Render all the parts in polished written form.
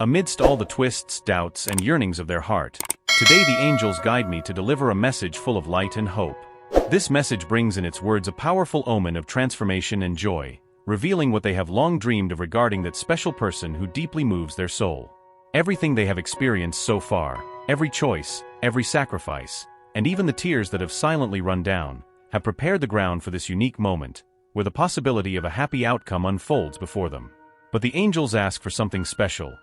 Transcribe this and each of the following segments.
Amidst all the twists, doubts, and yearnings of their heart, today the angels guide me to deliver a message full of light and hope. This message brings in its words a powerful omen of transformation and joy, revealing what they have long dreamed of regarding that special person who deeply moves their soul. Everything they have experienced so far, every choice, every sacrifice, and even the tears that have silently run down, have prepared the ground for this unique moment, where the possibility of a happy outcome unfolds before them. But the angels ask for something special,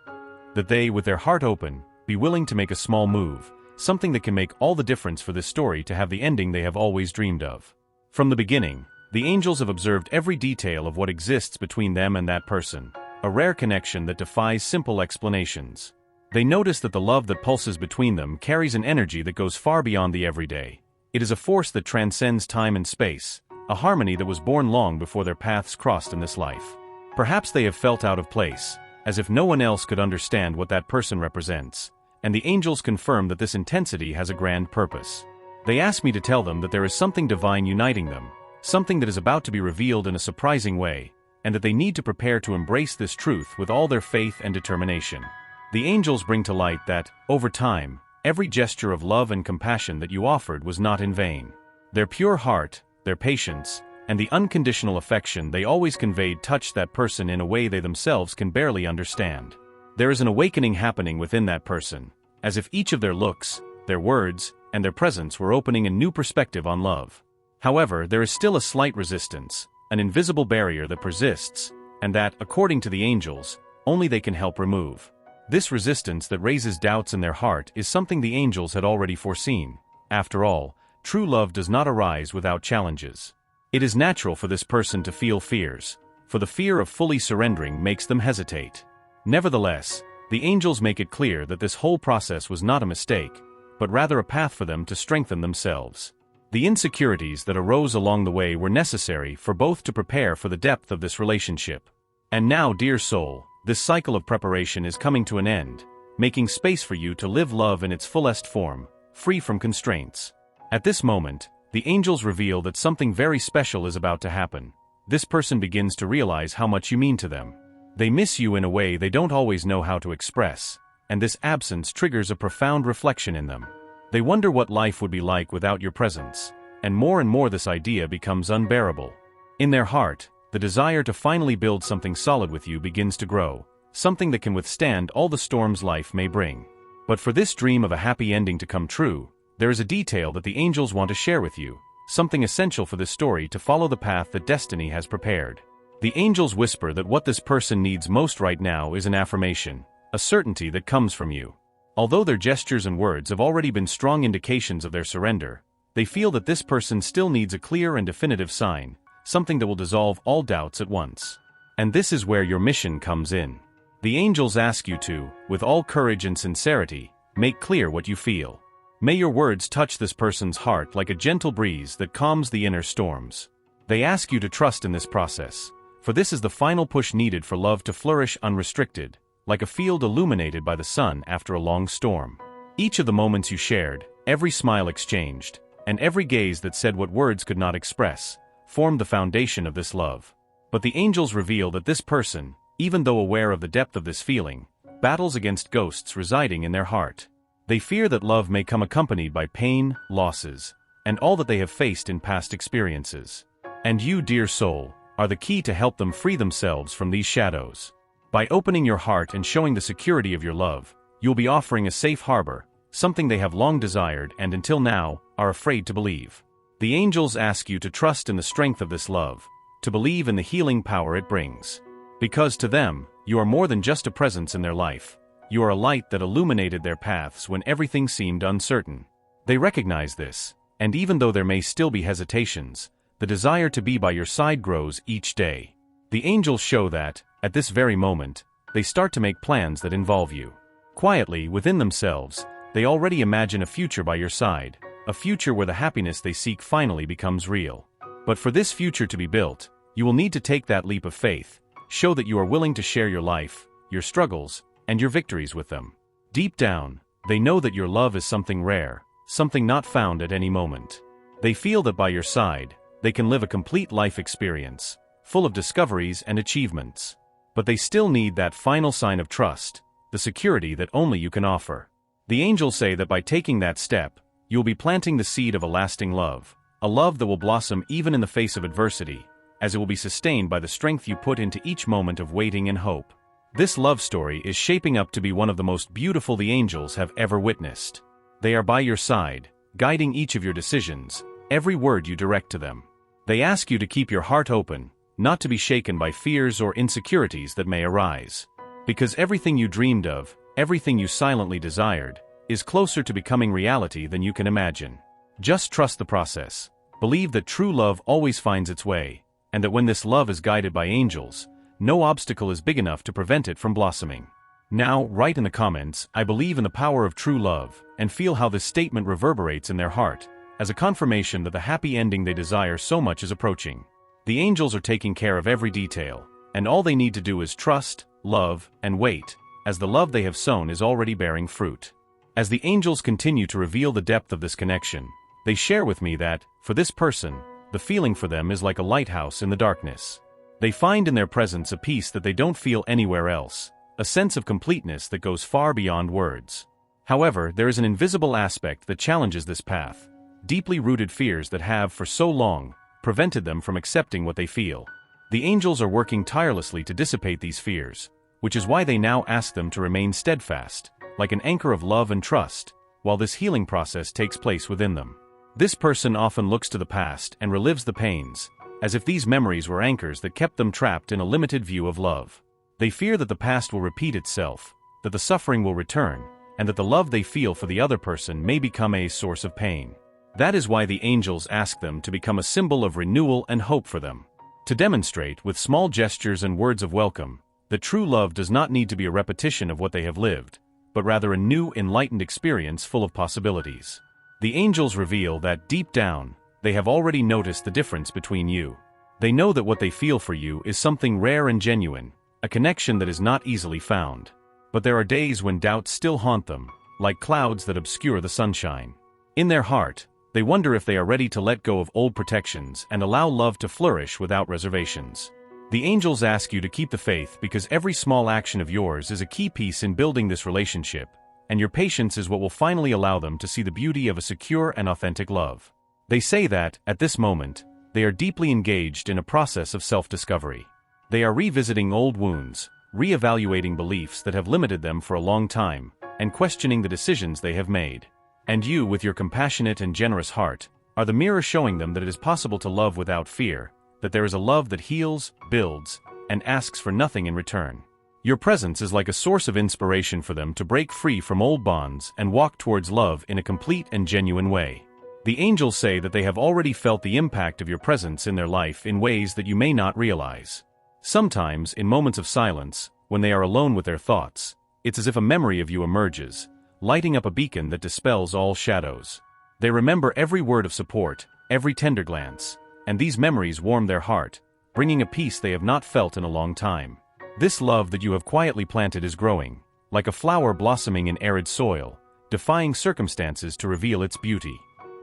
that they, with their heart open, be willing to make a small move, something that can make all the difference for this story to have the ending they have always dreamed of. From the beginning, the angels have observed every detail of what exists between them and that person, a rare connection that defies simple explanations. They notice that the love that pulses between them carries an energy that goes far beyond the everyday. It is a force that transcends time and space, a harmony that was born long before their paths crossed in this life. Perhaps they have felt out of place, as if no one else could understand what that person represents, and the angels confirm that this intensity has a grand purpose. They ask me to tell them that there is something divine uniting them, something that is about to be revealed in a surprising way, and that they need to prepare to embrace this truth with all their faith and determination. The angels bring to light that, over time, every gesture of love and compassion that you offered was not in vain. Their pure heart, their patience, and the unconditional affection they always conveyed touched that person in a way they themselves can barely understand. There is an awakening happening within that person, as if each of their looks, their words, and their presence were opening a new perspective on love. However, there is still a slight resistance, an invisible barrier that persists, and that, according to the angels, only they can help remove. This resistance that raises doubts in their heart is something the angels had already foreseen. After all, true love does not arise without challenges. It is natural for this person to feel fears, for the fear of fully surrendering makes them hesitate. Nevertheless, the angels make it clear that this whole process was not a mistake, but rather a path for them to strengthen themselves. The insecurities that arose along the way were necessary for both to prepare for the depth of this relationship. And now, dear soul, this cycle of preparation is coming to an end, making space for you to live love in its fullest form, free from constraints. At this moment, the angels reveal that something very special is about to happen. This person begins to realize how much you mean to them. They miss you in a way they don't always know how to express, and this absence triggers a profound reflection in them. They wonder what life would be like without your presence, and more this idea becomes unbearable. In their heart, the desire to finally build something solid with you begins to grow, something that can withstand all the storms life may bring. But for this dream of a happy ending to come true, there is a detail that the angels want to share with you, something essential for this story to follow the path that destiny has prepared. The angels whisper that what this person needs most right now is an affirmation, a certainty that comes from you. Although their gestures and words have already been strong indications of their surrender, they feel that this person still needs a clear and definitive sign, something that will dissolve all doubts at once. And this is where your mission comes in. The angels ask you to, with all courage and sincerity, make clear what you feel. May your words touch this person's heart like a gentle breeze that calms the inner storms. They ask you to trust in this process, for this is the final push needed for love to flourish unrestricted, like a field illuminated by the sun after a long storm. Each of the moments you shared, every smile exchanged, and every gaze that said what words could not express, formed the foundation of this love. But the angels reveal that this person, even though aware of the depth of this feeling, battles against ghosts residing in their heart. They fear that love may come accompanied by pain, losses, and all that they have faced in past experiences. And you, dear soul, are the key to help them free themselves from these shadows. By opening your heart and showing the security of your love, you'll be offering a safe harbor, something they have long desired and until now, are afraid to believe. The angels ask you to trust in the strength of this love, to believe in the healing power it brings. Because to them, you are more than just a presence in their life. You are a light that illuminated their paths when everything seemed uncertain. They recognize this, and even though there may still be hesitations, the desire to be by your side grows each day. The angels show that, at this very moment, they start to make plans that involve you. Quietly, within themselves, they already imagine a future by your side, a future where the happiness they seek finally becomes real. But for this future to be built, you will need to take that leap of faith, show that you are willing to share your life, your struggles, and your victories with them. Deep down, they know that your love is something rare, something not found at any moment. They feel that by your side, they can live a complete life experience, full of discoveries and achievements. But they still need that final sign of trust, the security that only you can offer. The angels say that by taking that step, you will be planting the seed of a lasting love, a love that will blossom even in the face of adversity, as it will be sustained by the strength you put into each moment of waiting and hope. This love story is shaping up to be one of the most beautiful the angels have ever witnessed. They are by your side, guiding each of your decisions, every word you direct to them. They ask you to keep your heart open, not to be shaken by fears or insecurities that may arise. Because everything you dreamed of, everything you silently desired, is closer to becoming reality than you can imagine. Just trust the process. Believe that true love always finds its way, and that when this love is guided by angels, no obstacle is big enough to prevent it from blossoming. Now, write in the comments, "I believe in the power of true love," and feel how this statement reverberates in their heart, as a confirmation that the happy ending they desire so much is approaching. The angels are taking care of every detail, and all they need to do is trust, love, and wait, as the love they have sown is already bearing fruit. As the angels continue to reveal the depth of this connection, they share with me that, for this person, the feeling for them is like a lighthouse in the darkness. They find in their presence a peace that they don't feel anywhere else, a sense of completeness that goes far beyond words. However, there is an invisible aspect that challenges this path, deeply rooted fears that have, for so long, prevented them from accepting what they feel. The angels are working tirelessly to dissipate these fears, which is why they now ask them to remain steadfast, like an anchor of love and trust, while this healing process takes place within them. This person often looks to the past and relives the pains, as if these memories were anchors that kept them trapped in a limited view of love. They fear that the past will repeat itself, that the suffering will return, and that the love they feel for the other person may become a source of pain. That is why the angels ask them to become a symbol of renewal and hope for them. To demonstrate, with small gestures and words of welcome, that true love does not need to be a repetition of what they have lived, but rather a new, enlightened experience full of possibilities. The angels reveal that, deep down, they have already noticed the difference between you. They know that what they feel for you is something rare and genuine, a connection that is not easily found. But there are days when doubts still haunt them, like clouds that obscure the sunshine. In their heart, they wonder if they are ready to let go of old protections and allow love to flourish without reservations. The angels ask you to keep the faith because every small action of yours is a key piece in building this relationship, and your patience is what will finally allow them to see the beauty of a secure and authentic love. They say that, at this moment, they are deeply engaged in a process of self-discovery. They are revisiting old wounds, re-evaluating beliefs that have limited them for a long time, and questioning the decisions they have made. And you, with your compassionate and generous heart, are the mirror showing them that it is possible to love without fear, that there is a love that heals, builds, and asks for nothing in return. Your presence is like a source of inspiration for them to break free from old bonds and walk towards love in a complete and genuine way. The angels say that they have already felt the impact of your presence in their life in ways that you may not realize. Sometimes, in moments of silence, when they are alone with their thoughts, it's as if a memory of you emerges, lighting up a beacon that dispels all shadows. They remember every word of support, every tender glance, and these memories warm their heart, bringing a peace they have not felt in a long time. This love that you have quietly planted is growing, like a flower blossoming in arid soil, defying circumstances to reveal its beauty.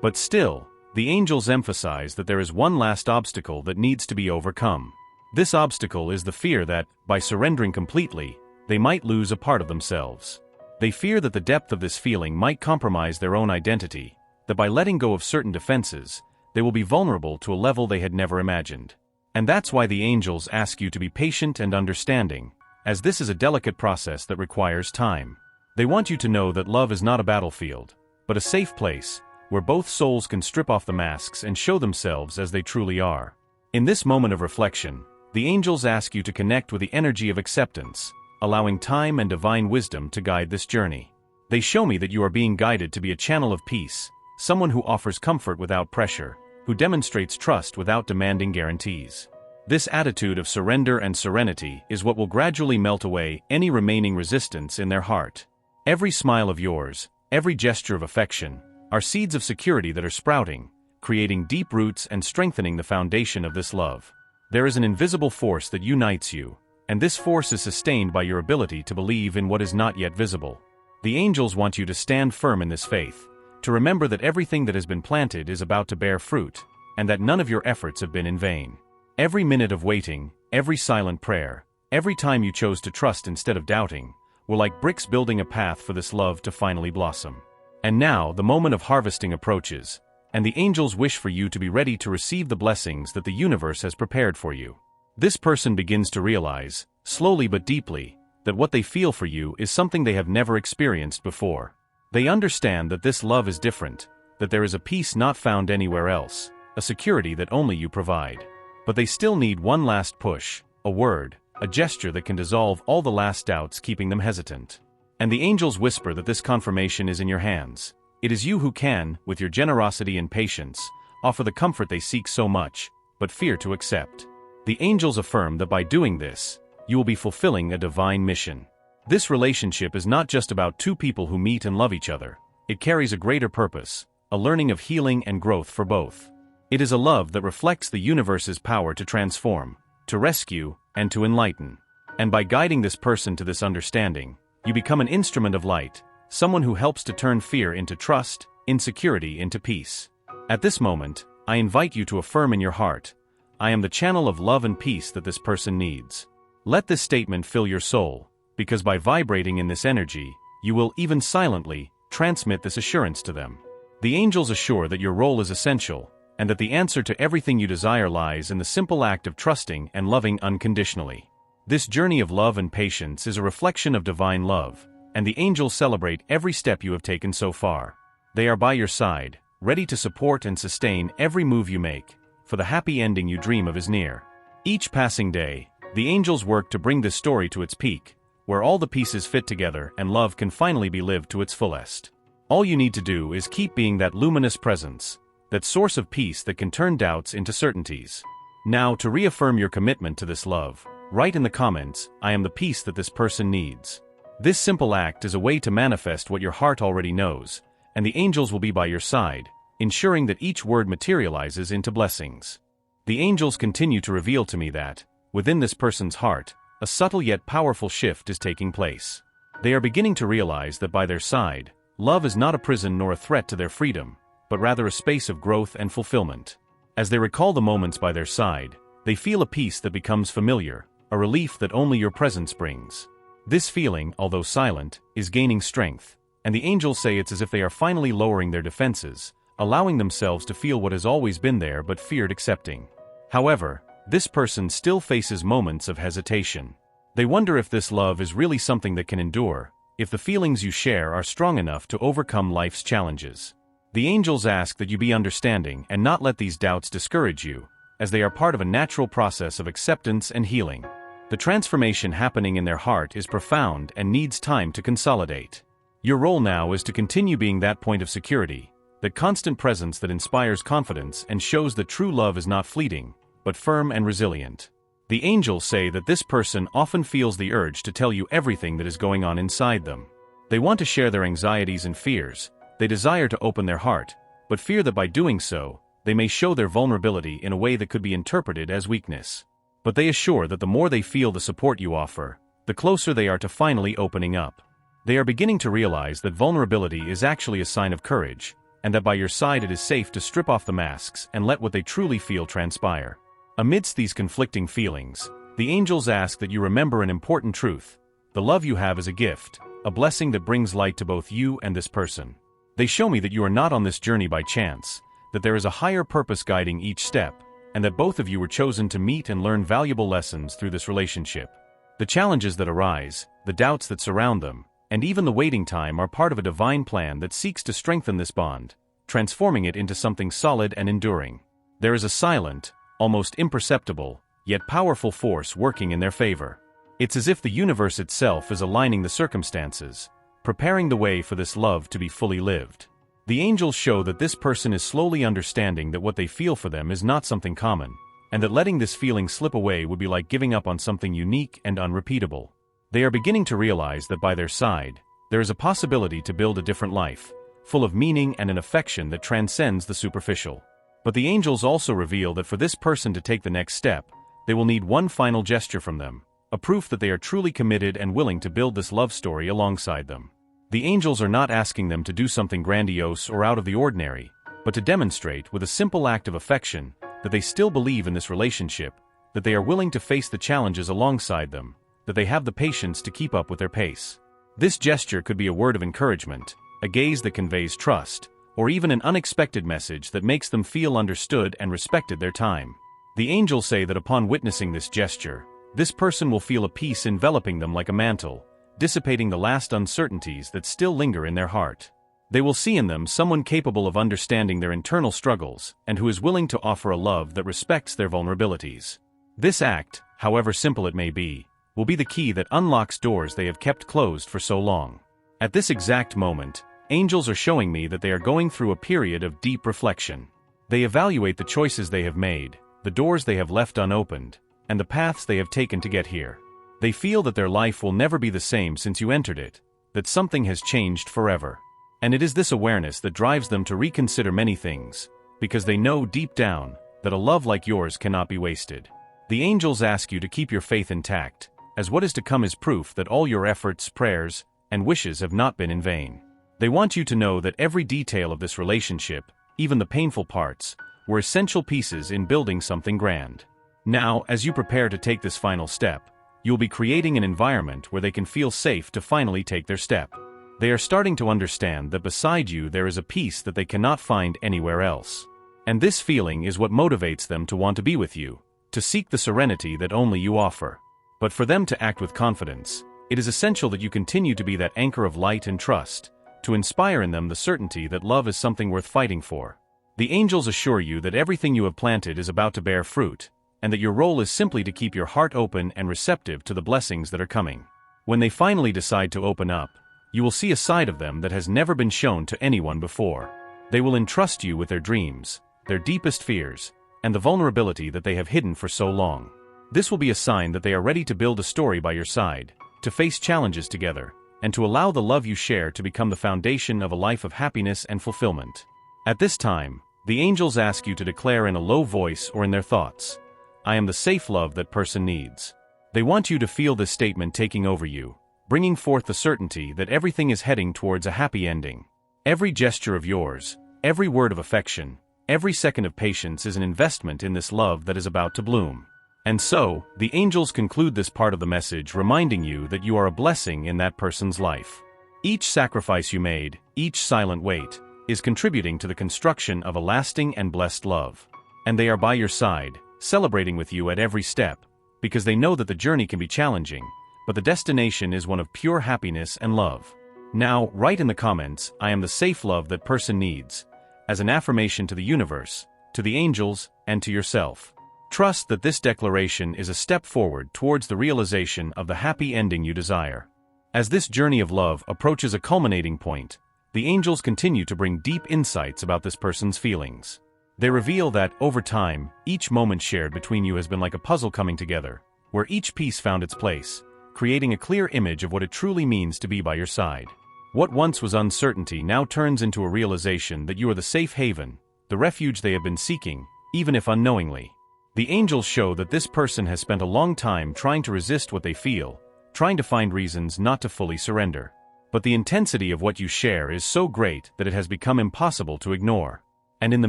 But still, the angels emphasize that there is one last obstacle that needs to be overcome. This obstacle is the fear that, by surrendering completely, they might lose a part of themselves. They fear that the depth of this feeling might compromise their own identity, that by letting go of certain defenses, they will be vulnerable to a level they had never imagined. And that's why the angels ask you to be patient and understanding, as this is a delicate process that requires time. They want you to know that love is not a battlefield, but a safe place, where both souls can strip off the masks and show themselves as they truly are. In this moment of reflection, the angels ask you to connect with the energy of acceptance, allowing time and divine wisdom to guide this journey. They show me that you are being guided to be a channel of peace, someone who offers comfort without pressure, who demonstrates trust without demanding guarantees. This attitude of surrender and serenity is what will gradually melt away any remaining resistance in their heart. Every smile of yours, every gesture of affection, are seeds of security that are sprouting, creating deep roots and strengthening the foundation of this love. There is an invisible force that unites you, and this force is sustained by your ability to believe in what is not yet visible. The angels want you to stand firm in this faith, to remember that everything that has been planted is about to bear fruit, and that none of your efforts have been in vain. Every minute of waiting, every silent prayer, every time you chose to trust instead of doubting, were like bricks building a path for this love to finally blossom. And now, the moment of harvesting approaches, and the angels wish for you to be ready to receive the blessings that the universe has prepared for you. This person begins to realize, slowly but deeply, that what they feel for you is something they have never experienced before. They understand that this love is different, that there is a peace not found anywhere else, a security that only you provide. But they still need one last push, a word, a gesture that can dissolve all the last doubts keeping them hesitant. And the angels whisper that this confirmation is in your hands. It is you who can, with your generosity and patience, offer the comfort they seek so much, but fear to accept. The angels affirm that by doing this, you will be fulfilling a divine mission. This relationship is not just about two people who meet and love each other. It carries a greater purpose, a learning of healing and growth for both. It is a love that reflects the universe's power to transform, to rescue, and to enlighten. And by guiding this person to this understanding, you become an instrument of light, someone who helps to turn fear into trust, insecurity into peace. At this moment, I invite you to affirm in your heart, I am the channel of love and peace that this person needs. Let this statement fill your soul, because by vibrating in this energy, you will, even silently, transmit this assurance to them. The angels assure that your role is essential, and that the answer to everything you desire lies in the simple act of trusting and loving unconditionally. This journey of love and patience is a reflection of divine love, and the angels celebrate every step you have taken so far. They are by your side, ready to support and sustain every move you make, for the happy ending you dream of is near. Each passing day, the angels work to bring this story to its peak, where all the pieces fit together and love can finally be lived to its fullest. All you need to do is keep being that luminous presence, that source of peace that can turn doubts into certainties. Now, to reaffirm your commitment to this love, write in the comments, I am the peace that this person needs. This simple act is a way to manifest what your heart already knows, and the angels will be by your side, ensuring that each word materializes into blessings. The angels continue to reveal to me that, within this person's heart, a subtle yet powerful shift is taking place. They are beginning to realize that by their side, love is not a prison nor a threat to their freedom, but rather a space of growth and fulfillment. As they recall the moments by their side, they feel a peace that becomes familiar, a relief that only your presence brings. This feeling, although silent, is gaining strength, and the angels say it's as if they are finally lowering their defenses, allowing themselves to feel what has always been there but feared accepting. However, this person still faces moments of hesitation. They wonder if this love is really something that can endure, if the feelings you share are strong enough to overcome life's challenges. The angels ask that you be understanding and not let these doubts discourage you, as they are part of a natural process of acceptance and healing. The transformation happening in their heart is profound and needs time to consolidate. Your role now is to continue being that point of security, that constant presence that inspires confidence and shows that true love is not fleeting, but firm and resilient. The angels say that this person often feels the urge to tell you everything that is going on inside them. They want to share their anxieties and fears. They desire to open their heart, but fear that by doing so, they may show their vulnerability in a way that could be interpreted as weakness. But they assure that the more they feel the support you offer, the closer they are to finally opening up. They are beginning to realize that vulnerability is actually a sign of courage, and that by your side it is safe to strip off the masks and let what they truly feel transpire. Amidst these conflicting feelings, the angels ask that you remember an important truth. The love you have is a gift, a blessing that brings light to both you and this person. They show me that you are not on this journey by chance, that there is a higher purpose guiding each step, and that both of you were chosen to meet and learn valuable lessons through this relationship. The challenges that arise, the doubts that surround them, and even the waiting time are part of a divine plan that seeks to strengthen this bond, transforming it into something solid and enduring. There is a silent, almost imperceptible, yet powerful force working in their favor. It's as if the universe itself is aligning the circumstances, preparing the way for this love to be fully lived. The angels show that this person is slowly understanding that what they feel for them is not something common, and that letting this feeling slip away would be like giving up on something unique and unrepeatable. They are beginning to realize that by their side, there is a possibility to build a different life, full of meaning and an affection that transcends the superficial. But the angels also reveal that for this person to take the next step, they will need one final gesture from them, a proof that they are truly committed and willing to build this love story alongside them. The angels are not asking them to do something grandiose or out of the ordinary, but to demonstrate with a simple act of affection that they still believe in this relationship, that they are willing to face the challenges alongside them, that they have the patience to keep up with their pace. This gesture could be a word of encouragement, a gaze that conveys trust, or even an unexpected message that makes them feel understood and respected their time. The angels say that upon witnessing this gesture, this person will feel a peace enveloping them like a mantle, dissipating the last uncertainties that still linger in their heart. They will see in them someone capable of understanding their internal struggles and who is willing to offer a love that respects their vulnerabilities. This act, however simple it may be, will be the key that unlocks doors they have kept closed for so long. At this exact moment, angels are showing me that they are going through a period of deep reflection. They evaluate the choices they have made, the doors they have left unopened, and the paths they have taken to get here. They feel that their life will never be the same since you entered it, that something has changed forever. And it is this awareness that drives them to reconsider many things, because they know deep down that a love like yours cannot be wasted. The angels ask you to keep your faith intact, as what is to come is proof that all your efforts, prayers, and wishes have not been in vain. They want you to know that every detail of this relationship, even the painful parts, were essential pieces in building something grand. Now, as you prepare to take this final step, you'll be creating an environment where they can feel safe to finally take their step. They are starting to understand that beside you there is a peace that they cannot find anywhere else. And this feeling is what motivates them to want to be with you, to seek the serenity that only you offer. But for them to act with confidence, it is essential that you continue to be that anchor of light and trust, to inspire in them the certainty that love is something worth fighting for. The angels assure you that everything you have planted is about to bear fruit, and that your role is simply to keep your heart open and receptive to the blessings that are coming. When they finally decide to open up, you will see a side of them that has never been shown to anyone before. They will entrust you with their dreams, their deepest fears, and the vulnerability that they have hidden for so long. This will be a sign that they are ready to build a story by your side, to face challenges together, and to allow the love you share to become the foundation of a life of happiness and fulfillment. At this time, the angels ask you to declare in a low voice or in their thoughts, "I am the safe love that person needs." They want you to feel this statement taking over you, bringing forth the certainty that everything is heading towards a happy ending. Every gesture of yours, every word of affection, every second of patience is an investment in this love that is about to bloom. And so, the angels conclude this part of the message reminding you that you are a blessing in that person's life. Each sacrifice you made, each silent wait, is contributing to the construction of a lasting and blessed love. And they are by your side, celebrating with you at every step, because they know that the journey can be challenging, but the destination is one of pure happiness and love. Now, write in the comments, "I am the safe love that person needs," as an affirmation to the universe, to the angels, and to yourself. Trust that this declaration is a step forward towards the realization of the happy ending you desire. As this journey of love approaches a culminating point, the angels continue to bring deep insights about this person's feelings. They reveal that, over time, each moment shared between you has been like a puzzle coming together, where each piece found its place, creating a clear image of what it truly means to be by your side. What once was uncertainty now turns into a realization that you are the safe haven, the refuge they have been seeking, even if unknowingly. The angels show that this person has spent a long time trying to resist what they feel, trying to find reasons not to fully surrender. But the intensity of what you share is so great that it has become impossible to ignore. And in the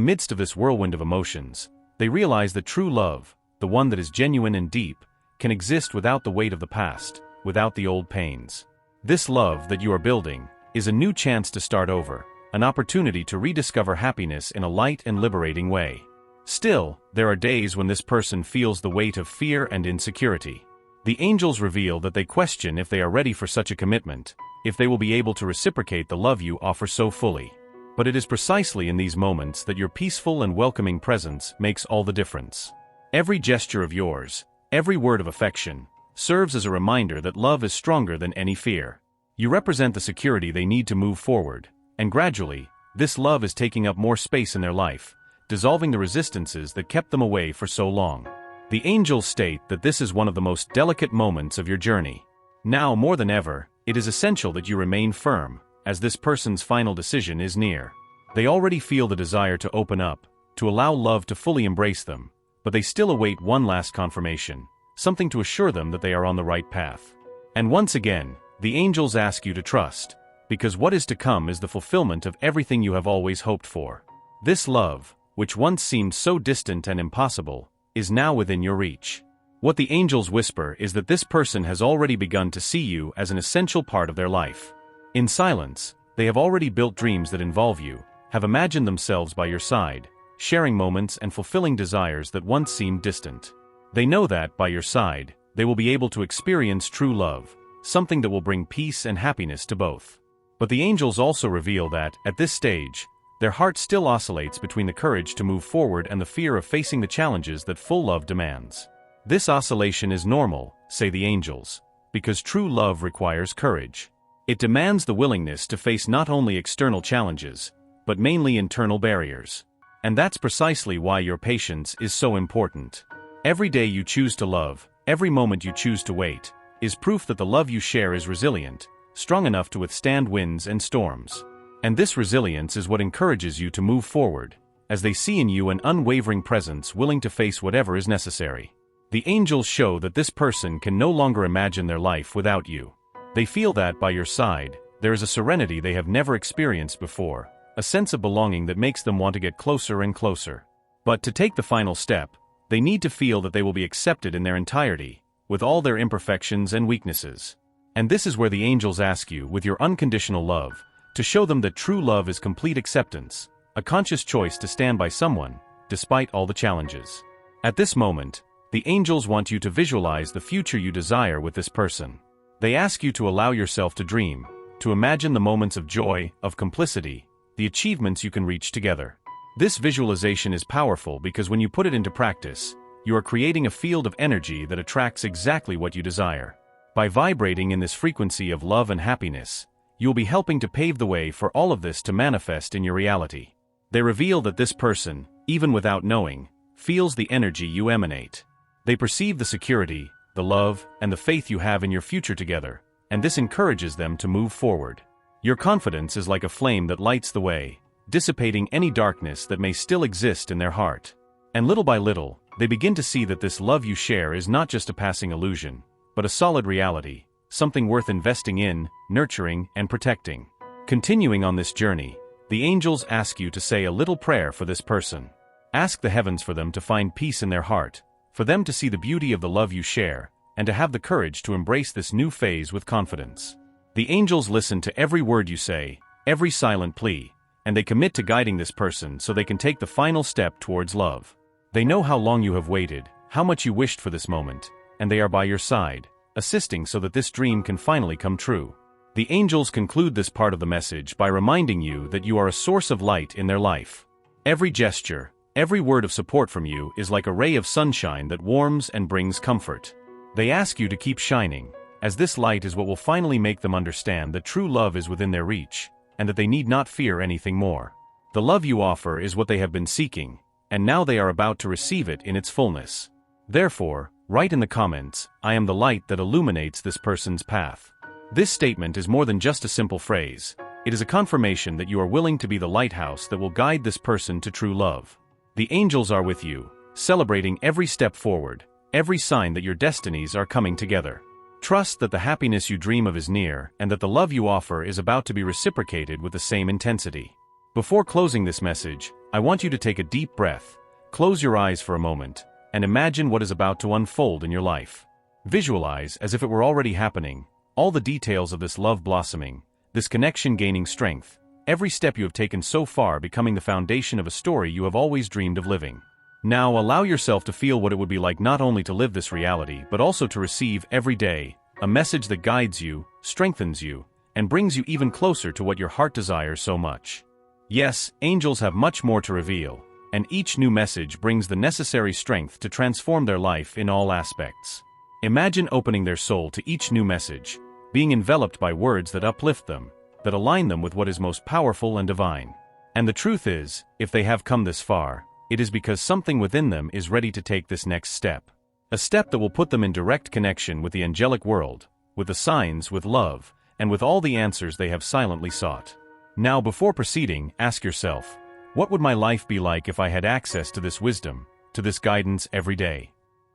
midst of this whirlwind of emotions, they realize that true love, the one that is genuine and deep, can exist without the weight of the past, without the old pains. This love that you are building is a new chance to start over, an opportunity to rediscover happiness in a light and liberating way. Still, there are days when this person feels the weight of fear and insecurity. The angels reveal that they question if they are ready for such a commitment, if they will be able to reciprocate the love you offer so fully. But it is precisely in these moments that your peaceful and welcoming presence makes all the difference. Every gesture of yours, every word of affection, serves as a reminder that love is stronger than any fear. You represent the security they need to move forward, and gradually, this love is taking up more space in their life, dissolving the resistances that kept them away for so long. The angels state that this is one of the most delicate moments of your journey. Now more than ever, it is essential that you remain firm, as this person's final decision is near. They already feel the desire to open up, to allow love to fully embrace them, but they still await one last confirmation, something to assure them that they are on the right path. And once again, the angels ask you to trust, because what is to come is the fulfillment of everything you have always hoped for. This love, which once seemed so distant and impossible, is now within your reach. What the angels whisper is that this person has already begun to see you as an essential part of their life. In silence, they have already built dreams that involve you, have imagined themselves by your side, sharing moments and fulfilling desires that once seemed distant. They know that, by your side, they will be able to experience true love, something that will bring peace and happiness to both. But the angels also reveal that, at this stage, their heart still oscillates between the courage to move forward and the fear of facing the challenges that full love demands. This oscillation is normal, say the angels, because true love requires courage. It demands the willingness to face not only external challenges, but mainly internal barriers. And that's precisely why your patience is so important. Every day you choose to love, every moment you choose to wait, is proof that the love you share is resilient, strong enough to withstand winds and storms. And this resilience is what encourages you to move forward, as they see in you an unwavering presence willing to face whatever is necessary. The angels show that this person can no longer imagine their life without you. They feel that, by your side, there is a serenity they have never experienced before, a sense of belonging that makes them want to get closer and closer. But to take the final step, they need to feel that they will be accepted in their entirety, with all their imperfections and weaknesses. And this is where the angels ask you, with your unconditional love, to show them that true love is complete acceptance, a conscious choice to stand by someone, despite all the challenges. At this moment, the angels want you to visualize the future you desire with this person. They ask you to allow yourself to dream, to imagine the moments of joy, of complicity, the achievements you can reach together. This visualization is powerful because when you put it into practice, you are creating a field of energy that attracts exactly what you desire. By vibrating in this frequency of love and happiness, you'll be helping to pave the way for all of this to manifest in your reality. They reveal that this person, even without knowing, feels the energy you emanate. They perceive the security, the love, and the faith you have in your future together, and this encourages them to move forward. Your confidence is like a flame that lights the way, dissipating any darkness that may still exist in their heart. And little by little, they begin to see that this love you share is not just a passing illusion, but a solid reality, something worth investing in, nurturing, and protecting. Continuing on this journey, the angels ask you to say a little prayer for this person. Ask the heavens for them to find peace in their heart, for them to see the beauty of the love you share, and to have the courage to embrace this new phase with confidence. The angels listen to every word you say, every silent plea, and they commit to guiding this person so they can take the final step towards love. They know how long you have waited, how much you wished for this moment, and they are by your side, assisting so that this dream can finally come true. The angels conclude this part of the message by reminding you that you are a source of light in their life. Every gesture, every word of support from you is like a ray of sunshine that warms and brings comfort. They ask you to keep shining, as this light is what will finally make them understand that true love is within their reach, and that they need not fear anything more. The love you offer is what they have been seeking, and now they are about to receive it in its fullness. Therefore, write in the comments, "I am the light that illuminates this person's path." This statement is more than just a simple phrase. It is a confirmation that you are willing to be the lighthouse that will guide this person to true love. The angels are with you, celebrating every step forward, every sign that your destinies are coming together. Trust that the happiness you dream of is near, and that the love you offer is about to be reciprocated with the same intensity. Before closing this message, I want you to take a deep breath, close your eyes for a moment, and imagine what is about to unfold in your life. Visualize, as if it were already happening, all the details of this love blossoming, this connection gaining strength, every step you have taken so far becoming the foundation of a story you have always dreamed of living. Now allow yourself to feel what it would be like not only to live this reality but also to receive every day a message that guides you, strengthens you, and brings you even closer to what your heart desires so much. Yes, angels have much more to reveal, and each new message brings the necessary strength to transform their life in all aspects. Imagine opening their soul to each new message, being enveloped by words that uplift them, that align them with what is most powerful and divine. And the truth is, if they have come this far, it is because something within them is ready to take this next step. A step that will put them in direct connection with the angelic world, with the signs, with love, and with all the answers they have silently sought. Now, before proceeding, ask yourself, what would my life be like if I had access to this wisdom, to this guidance every day?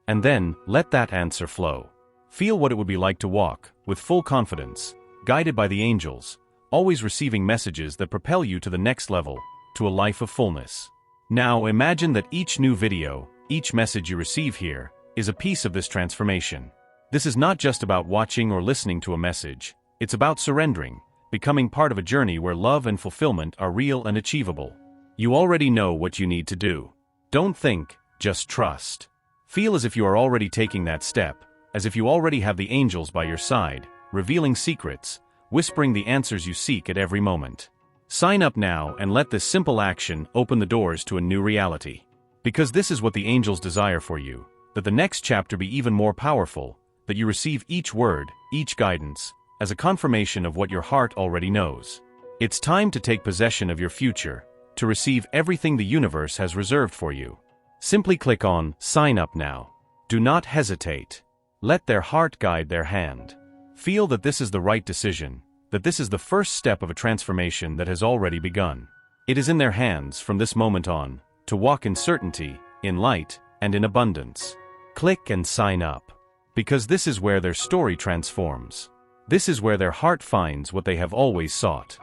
And then, let that answer flow. Feel what it would be like to walk, with full confidence, guided by the angels, always receiving messages that propel you to the next level, to a life of fullness. Now imagine that each new video, each message you receive here, is a piece of this transformation. This is not just about watching or listening to a message, it's about surrendering, becoming part of a journey where love and fulfillment are real and achievable. You already know what you need to do. Don't think, just trust. Feel as if you are already taking that step, as if you already have the angels by your side, revealing secrets, whispering the answers you seek at every moment. Sign up now and let this simple action open the doors to a new reality. Because this is what the angels desire for you, that the next chapter be even more powerful, that you receive each word, each guidance, as a confirmation of what your heart already knows. It's time to take possession of your future, to receive everything the universe has reserved for you. Simply click on Sign Up Now. Do not hesitate. Let their heart guide their hand. Feel that this is the right decision, that this is the first step of a transformation that has already begun. It is in their hands from this moment on, to walk in certainty, in light, and in abundance. Click and sign up. Because this is where their story transforms. This is where their heart finds what they have always sought.